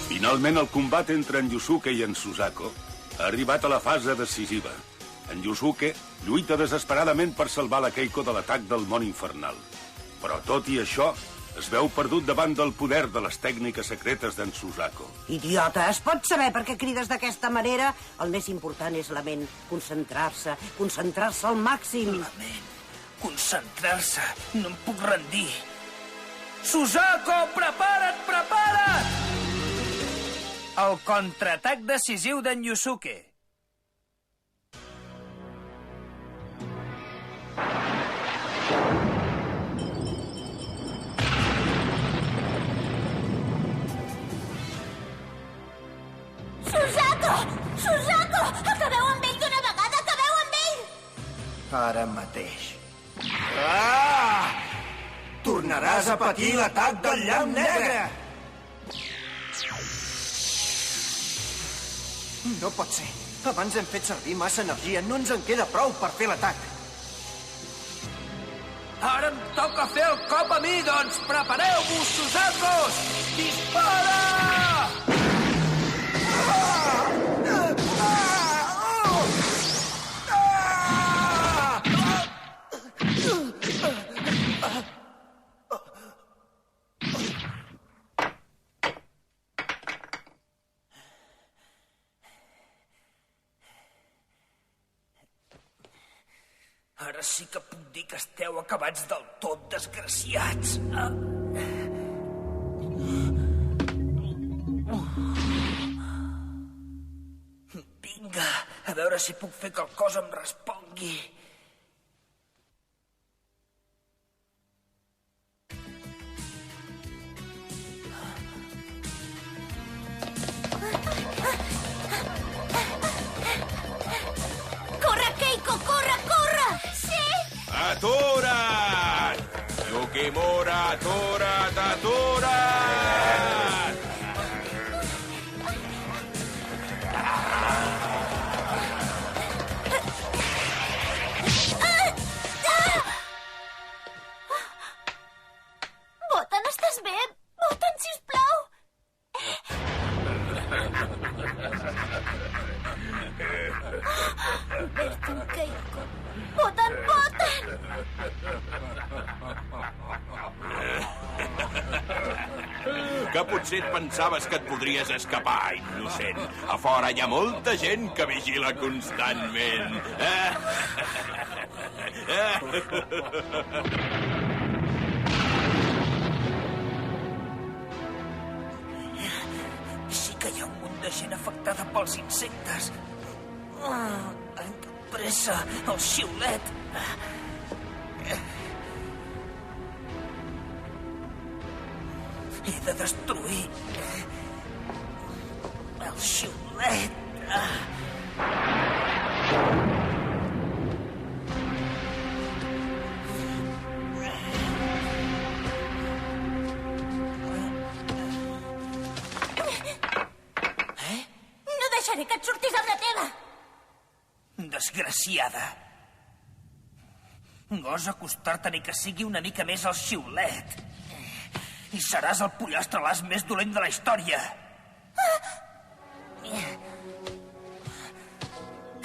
Finalment, el combat entre en Yusuke i en Susako ha arribat a la fase decisiva. En Yusuke lluita desesperadament per salvar la Keiko de l'atac del món infernal. Però tot i això, es veu perdut davant del poder de les tècniques secretes d'en Susako. Idiota, es pot saber per què crides d'aquesta manera? El més important és la ment. Concentrar-se al màxim. La ment. Concentrar-se. No em puc rendir. Susako, prepara't! El contraatac decisiu d'en Yusuke. Susako! Acabeu amb ell d'una vegada! Acabeu amb ell! Ara mateix. Tornaràs a patir l'atac del llamp negre! No pot ser. Abans hem fet servir massa energia. No ens en queda prou per fer l'atac. Ara em toca fer el cop a mi, doncs prepareu-vos, Susakos! Dispara! Ara sí que puc dir que esteu acabats del tot desgraciats. Vinga, a veure si puc fer que el cos em respongui. Corre, Keiko, corre! Sí! Atura't! Yukimura, atura't! Botan, estàs bé? Botan, sisplau! Berton, Keiko. Botan! Que potser et pensaves que et podries escapar, innocent. A fora hi ha molta gent que vigila constantment. Sí que hi ha un munt de gent afectada pels insectes. Amb pressa, el xiulet. He de destruir el xiulet. No deixaré que et surtis amb la teva! Desgraciada. Gosa acostar-te ni que sigui una mica més al xiulet. I seràs el pollastre l'as més dolent de la història.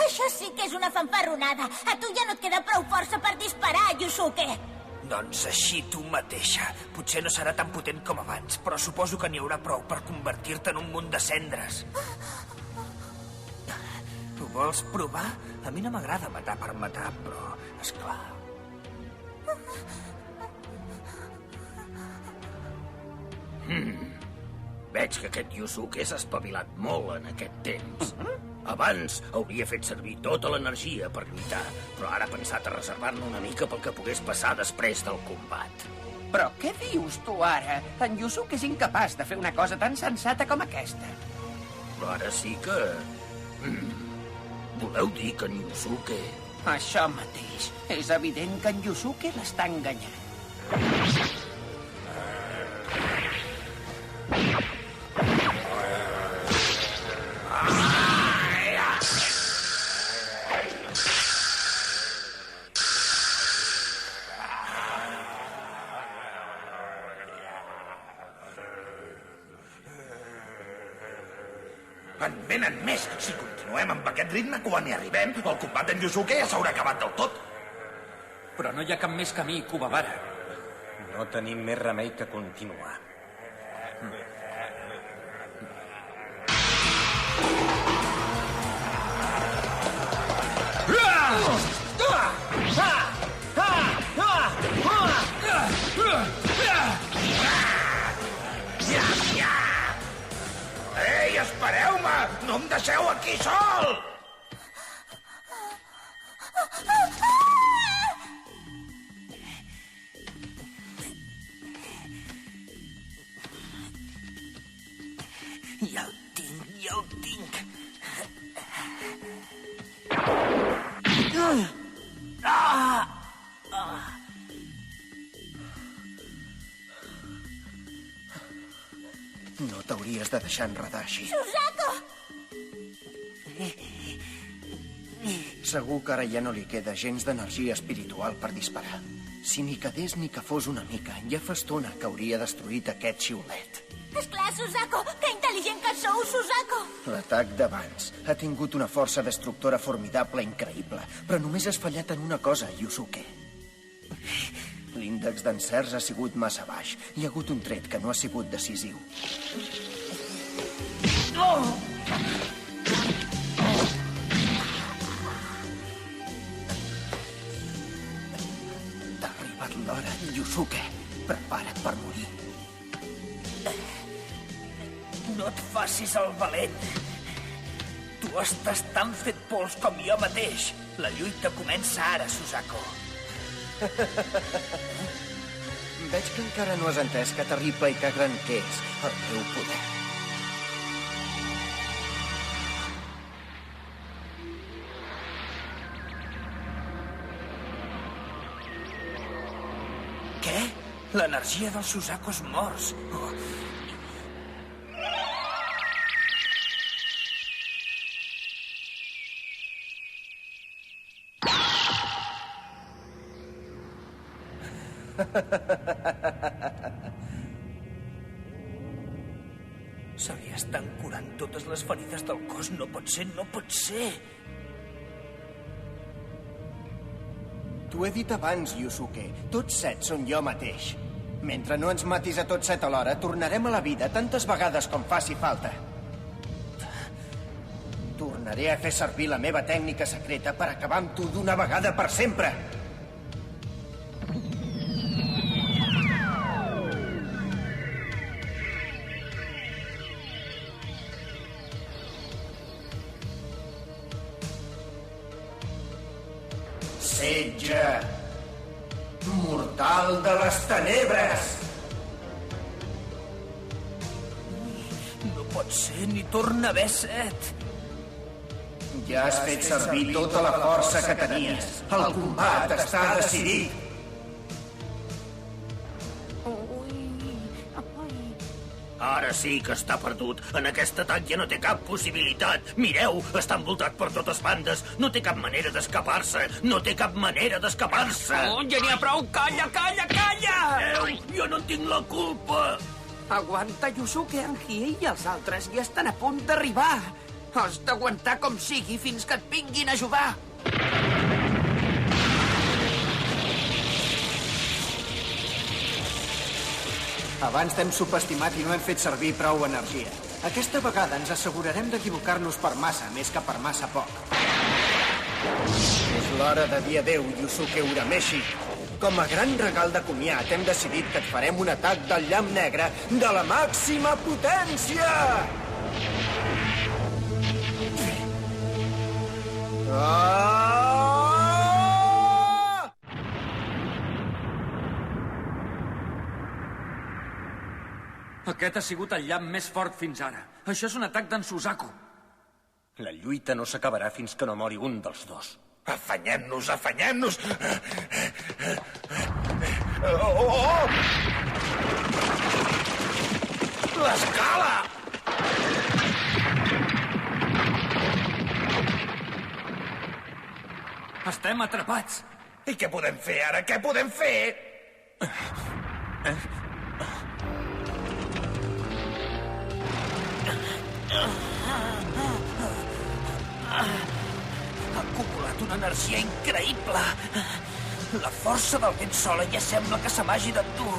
Això sí que és una fanfarronada. A tu ja no et queda prou força per disparar, Yusuke. Doncs així tu mateixa. Potser no serà tan potent com abans, però suposo que n'hi haurà prou per convertir-te en un munt de cendres. Ho vols provar? A mi no m'agrada matar per matar, però, esclar... Veig que aquest Yusuke s'ha espavilat molt en aquest temps. Abans hauria fet servir tota l'energia per lluitar, però ara ha pensat a reservar-ne una mica pel que pogués passar després del combat. Però què dius, tu, ara? En Yusuke és incapaç de fer una cosa tan sensata com aquesta. Però ara sí que... Voleu dir que en Yusuke... Això mateix. És evident que en Yusuke l'està enganyant. En venen més. Si continuem amb aquest ritme, quan hi arribem, el combat d'en Yusuke ja s'haurà acabat del tot. Però no hi ha cap més camí, Kuwabara. No tenim més remei que continuar. Ei, espereu-me! No em deixeu aquí sol! Ja el tinc. No t'hauries de deixar enredar així. Susako! Segur que ara ja no li queda gens d'energia espiritual per disparar. Si n'hi quedés ni que fos una mica, ja fa estona que hauria destruït aquest xiulet. Esclar, Susako! Que intel·ligent que sou, Susako! L'atac d'abans ha tingut una força destructora formidable increïble, però només has fallat en una cosa, Yusuke. L'índex d'encerts ha sigut massa baix. Hi ha hagut un tret que no ha sigut decisiu. T'ha arribat l'hora, Yusuke. Prepara't per morir. No et facis el valent. Tu estàs tan fet pols com jo mateix. La lluita comença ara, Susako. Veig que encara no has entès que terrible i que gran que és el teu poder. Què? L'energia dels Susakos morts. Oh. Se li estan curant totes les ferides del cos. No pot ser, no pot ser. T'ho he dit abans, Yusuke. Tots 7 són jo mateix. Mentre no ens matis a tots 7 alhora, tornarem a la vida tantes vegades com faci falta. Tornaré a fer servir la meva tècnica secreta per acabar amb tu d'una vegada per sempre. Setge mortal de les tenebres. No pot ser, ni torna a haver set. Ja has fet servir tota la força que tenies. El combat està decidit. Ara sí que està perdut. En aquest atac ja no té cap possibilitat. Mireu, està envoltat per totes bandes. No té cap manera d'escapar-se. No té cap manera d'escapar-se. Oh, ja n'hi ha prou! Calla, calla, calla! Jo no en tinc la culpa. Aguanta, Yusuke, Angie i els altres ja estan a punt d'arribar. Has d'aguantar com sigui fins que et vinguin a ajudar. Abans t'hem subestimat i no hem fet servir prou energia. Aquesta vegada ens assegurarem d'equivocar-nos per massa, més que per massa poc. És l'hora de dir adéu, Yusuke Urameshi. Com a gran regal de comiat, hem decidit que et farem un atac del llamp negre de la màxima potència! Aquest ha sigut el llamp més fort fins ara. Això és un atac d'en Susako. La lluita no s'acabarà fins que no mori un dels dos. Afanyem-nos, afanyem-nos! Oh! L'escala! Estem atrapats. I què podem fer ara? Què podem fer? energia increïble. La força del vent sola ja sembla que se m'hagi d'endur.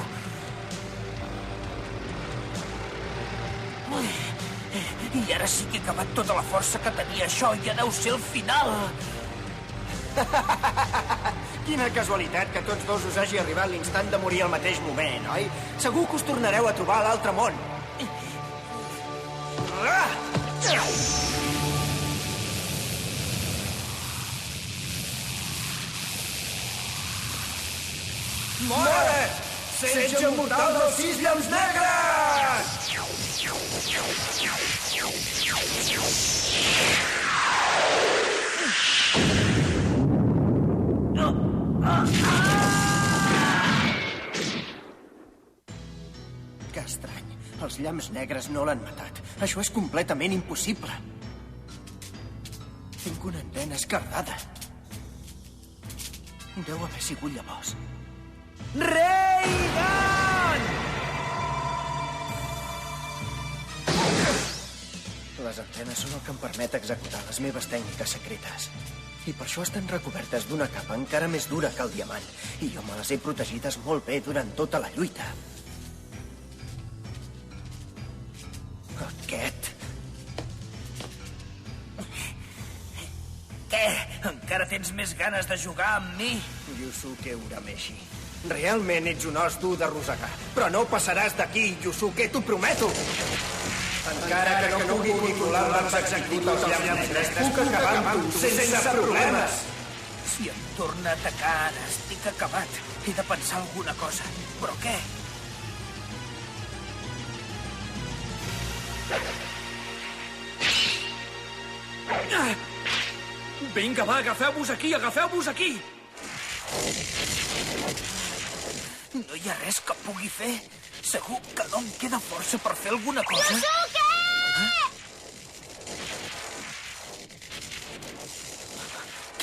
I ara sí que he acabat tota la força que tenia. Això ja deu ser el final. Quina casualitat que tots dos us hagi arribat l'instant de morir al mateix moment, oi? Segur que us tornareu a trobar a l'altre món. Mora! Setge mortal dels 6 llams negres! Que estrany. Els llamps negres no l'han matat. Això és completament impossible. Tinc una antena esquerdada. Deu haver sigut llavors. Reagan! Les antenes són el que em permet executar les meves tècniques secretes. I per això estan recobertes d'una capa encara més dura que el diamant. I jo me les he protegides molt bé durant tota la lluita. Aquest... Què? Encara tens més ganes de jugar amb mi? Yusuke Urameshi. Realment ets un os dur de rosegar. Però no passaràs d'aquí, Yusuke, t'ho prometo! Encara que no pugui controlar-les exactitud els llamps negres, puc acabar amb tu sense problemes! Si em torna a atacar ara, estic acabat. He de pensar alguna cosa. Però què? Vinga, va, agafeu-vos aquí, agafeu-vos aquí! No hi ha res que pugui fer? Segur que no em queda força per fer alguna cosa? Yusuke!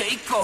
Keiko!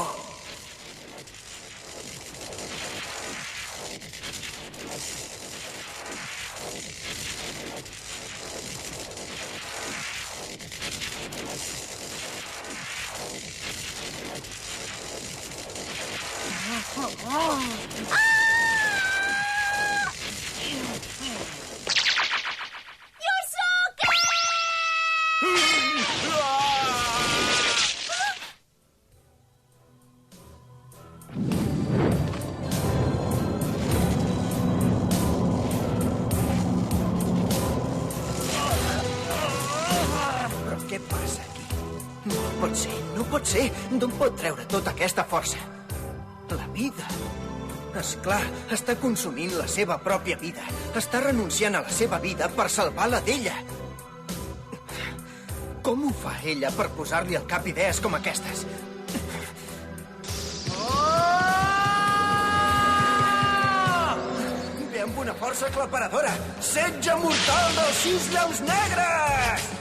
Però què passa aquí? No pot ser, no pot ser! D'on pot treure tota aquesta força? La vida. És clar, està consumint la seva pròpia vida. Està renunciant a la seva vida per salvar la d'ella. Com ho fa ella per posar-li al cap idees com aquestes? Ve amb una força aclaparadora! Setge mortal dels 6 llaus negres!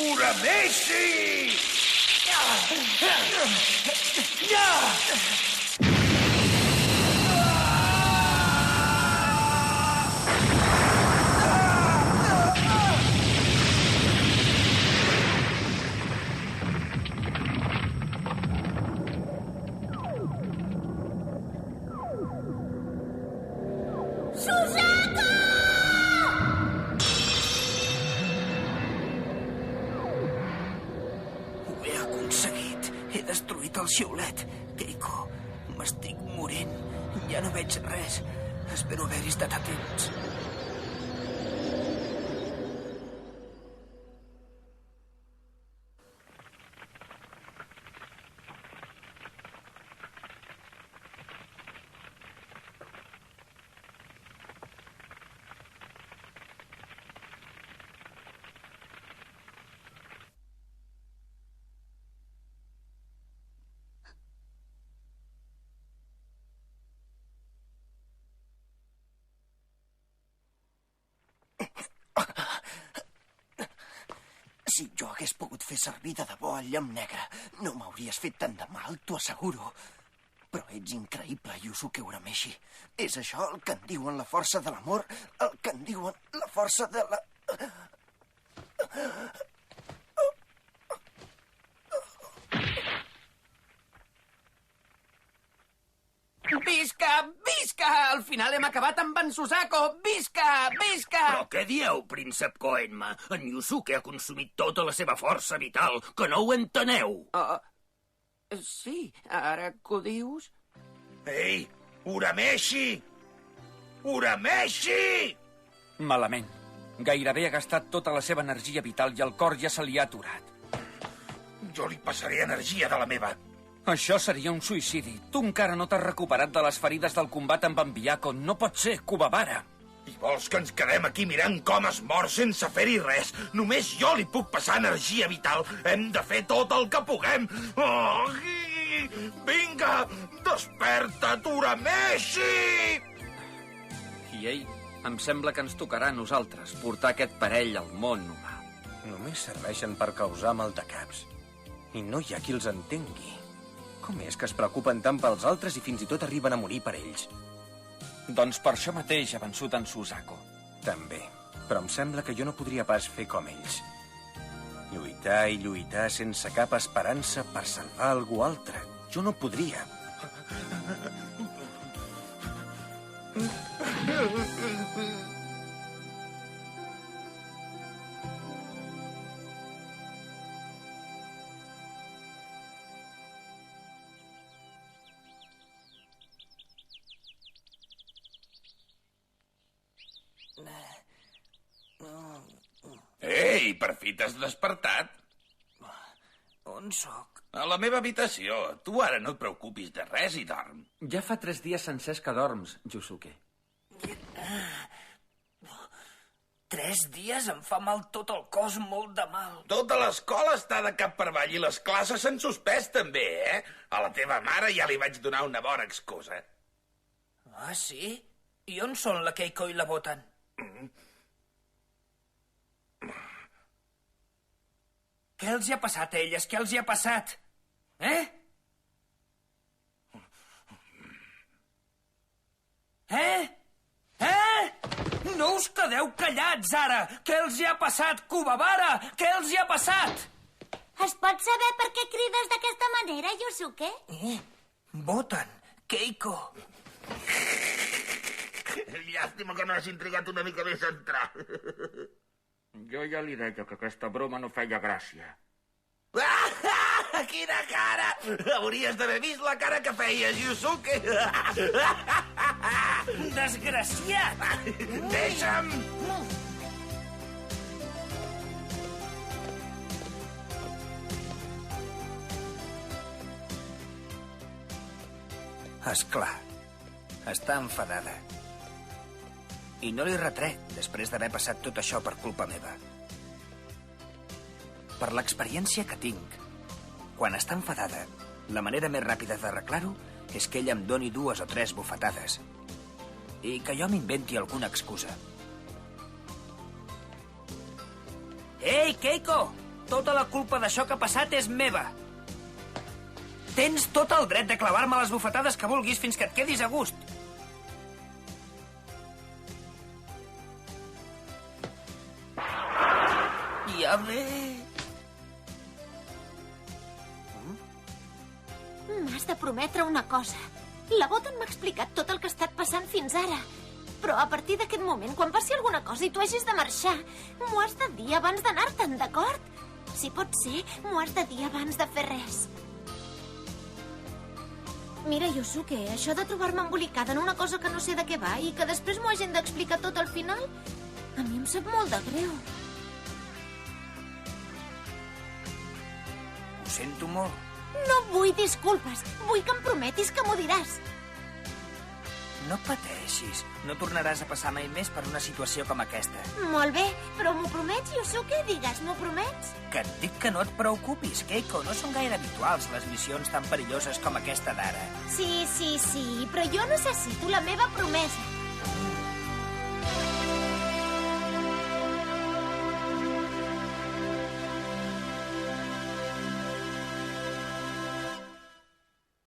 Urameshi! Ho he aconseguit. He destruït el xiulet. Keiko, m'estic morint. Ja no veig res. Espero haver-hi estat a temps. Si jo hagués pogut fer servir de debò el llamp negre, no m'hauries fet tant de mal, t'ho asseguro. Però ets increïble, Yusuke Urameshi. És això el que en diuen la força de l'amor? El que en diuen la força de la... Visca! Visca! Al final hem acabat amb en Susako! Visca! Visca! Però què dieu, príncep Koenma? En Yusuke ha consumit tota la seva força vital, que no ho enteneu! Sí, ara que ho dius... Ei, Urameshi! Urameshi! Malament. Gairebé ha gastat tota la seva energia vital i el cor ja se li ha aturat. Jo li passaré energia de la meva. Això seria un suïcidi. Tu encara no t'has recuperat de les ferides del combat amb en Byakuo. No pot ser, Kuwabara. I vols que ens quedem aquí mirant com es mor sense fer-hi res? Només jo li puc passar energia vital. Hem de fer tot el que puguem. Oh, vinga, desperta't, Urameshi! Hiei, em sembla que ens tocarà a nosaltres portar aquest parell al món humà. Només serveixen per causar maldecaps. I no hi ha qui els entengui. Com és que es preocupen tant pels altres i fins i tot arriben a morir per ells? Doncs per això mateix ha vençut en Susako. També, però em sembla que jo no podria pas fer com ells. Lluitar i lluitar sense cap esperança per salvar algú altre. Jo no podria. Ei, per fi t'has despertat? On sóc? A la meva habitació. Tu ara no et preocupis de res i dorm. Ja fa 3 dies sencers que dorms, Yusuke. 3 dies em fa mal tot el cos, molt de mal. Tota l'escola està de cap per avall i les classes s'han suspès també, eh? A la teva mare ja li vaig donar una bona excusa. Ah, sí? I on són la Keiko i la Botan? Què els hi ha passat a elles? Què els hi ha passat? Eh? No us quedeu callats, ara! Què els hi ha passat, Kuwabara? Què els hi ha passat? Es pot saber per què crides d'aquesta manera, Yusuke? Botan, Keiko... Llàstima que no hagin trigat una mica més a entrar. Jo ja li deia que aquesta broma no feia gràcia. Quina cara! Hauries d'haver vist la cara que feies, Yusuke. Desgraciat! Deixa'm! Esclar, està enfadada. I no li retrec, després d'haver passat tot això per culpa meva. Per l'experiència que tinc, quan està enfadada, la manera més ràpida d'arreglar-ho és que ella em doni 2 o 3 bufetades i que jo m'inventi alguna excusa. Ei, Keiko! Tota la culpa d'això que ha passat és meva! Tens tot el dret de clavar-me les bufetades que vulguis fins que et quedis a gust. Ja ve... M'has de prometre una cosa. La Botan m'ha explicat tot el que ha estat passant fins ara. Però a partir d'aquest moment, quan passi alguna cosa i tu hagis de marxar, m'ho has de dir abans d'anar-te'n, d'acord? Si pot ser, m'ho has de dir abans de fer res. Mira, Yusuke, això de trobar-me embolicada en una cosa que no sé de què va i que després m'ho hagin d'explicar tot al final, a mi em sap molt de greu. Ho sento molt. No vull disculpes. Vull que em prometis que m'ho diràs. No pateixis. No tornaràs a passar mai més per una situació com aquesta. Molt bé, però m'ho promets, Yusuke? Digues, m'ho promets? Que et dic que no et preocupis, Keiko. No són gaire habituals les missions tan perilloses com aquesta d'ara. Sí, però jo necessito la meva promesa.